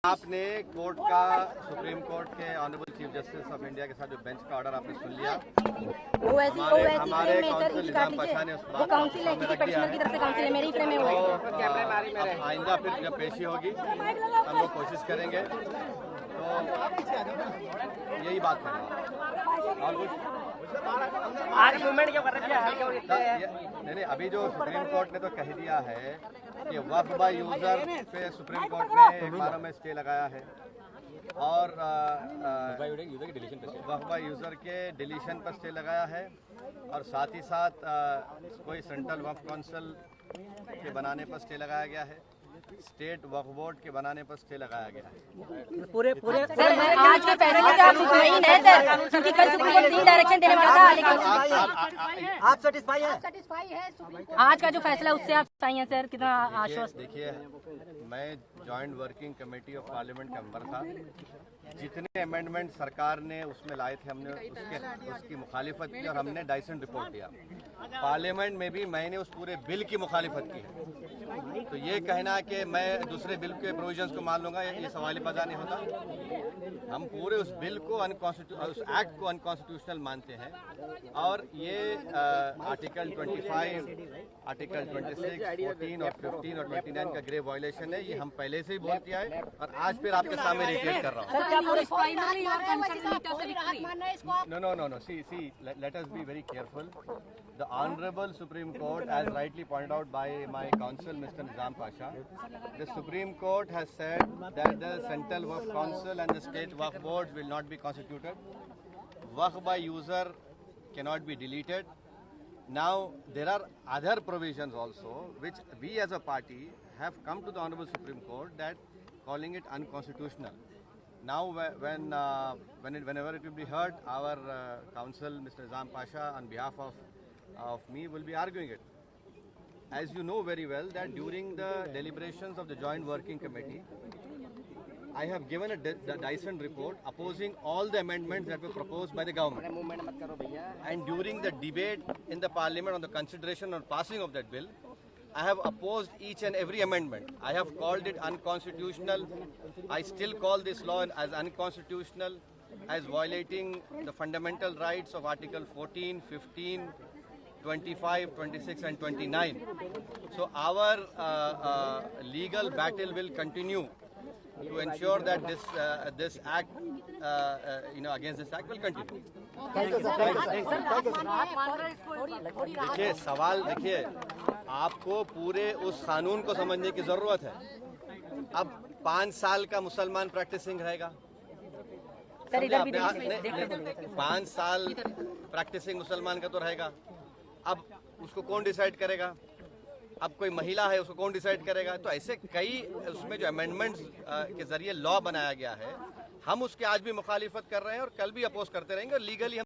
आपने कोर्ट का, supreme court के honourable chief justice of India के साथ जो बेंच का ऑर्डर आपने सुन लिया, हमारे काउंसिल निजाम पाशा ने उस बात को रख दिया है। आइंदा फिर जब पेशी होगी हम लोग कोशिश करेंगे, तो यही बात है। और कुछ आज मूवमेंट क्या कर रहे हैं? नहीं, अभी जो सुप्रीम कोर्ट ने तो कह दिया है कि वक्फ बाय यूजर पे सुप्रीम कोर्ट ने एक बार में स्टे लगाया है, और वक्फ बाय यूजर के डिलीशन पर स्टे लगाया है, और साथ ही साथ कोई सेंट्रल वक्फ काउंसिल के बनाने पर स्टे लगाया गया है, स्टेट वक्फ बोर्ड के बनाने पर स्टे लगाया गया है। पूरे सर, आज के फैसले से आप मुतमईन हैं सर, क्योंकि कल सुप्रीम कोर्ट 3 डायरेक्शन देने वाला था, लेकिन आप सेटिस्फाई हैं? आज का जो फैसला उससे आप सही हैं सर, कितना आश्वस्त? देखिए, मैं joint working committee of parliament का मेंबर था। जितने अमेंडमेंट सरकार ने उसमें लाए थे, हमने उसकी मुखालिफत की और हमने डाइसेंट रिपोर्ट दिया। पार्लियामेंट में भी मैंने उस पूरे बिल की मुखालिफत की है। तो ये कहना कि मैं दूसरे बिल के प्रोविजंस को मान लूंगा, ये सवाल पैदा नहीं होता। हम पूरे उस बिल को उस एक्ट को अनकॉन्स्टिट्यूशनल मानते हैं, और ये आर्टिकल 25, आर्टिकल 26, 14 और 15 और 29 का ग्रेव वायलेशन है। ये हम पहले से ही बोल दिया है, और आज फिर आपके सामने रिपीट कर रहा हूँ। No. See, let us be very careful. The Honorable Supreme Court, as rightly pointed out by my counsel, Mr. Nizam Pasha, the Supreme Court has said that the Central Waqf Council and the State Waqf Boards will not be constituted. Waqf by user cannot be deleted. Now, there are other provisions also, which we as a party have come to the Honorable Supreme Court that calling it unconstitutional. Now, whenever it will be heard, our counsel, Mr. Nizam Pasha, on behalf of me, will be arguing it. As you know very well, that during the deliberations of the Joint Working Committee, I have given a Dyson report opposing all the amendments that were proposed by the government. And during the debate in the Parliament on the consideration or passing of that bill, I have opposed each and every amendment. I have called it unconstitutional. I still call this law as unconstitutional, as violating the fundamental rights of Article 14, 15, 25, 26 and 29. So our legal battle will continue to ensure that this act, against this act will continue. देखिए, सवाल देखिए, आपको पूरे उस कानून को समझने की जरूरत है। अब 5 साल का मुसलमान प्रैक्टिसिंग रहेगा, 5 साल प्रैक्टिसिंग मुसलमान का तो रहेगा। अब उसको कौन डिसाइड करेगा? अब कोई महिला है, उसको कौन डिसाइड करेगा? तो ऐसे कई उसमें जो अमेंडमेंट्स के जरिए लॉ बनाया गया है, हम उसके आज भी मुखालिफत कर रहे हैं और कल भी अपोज करते रहेंगे, और लीगली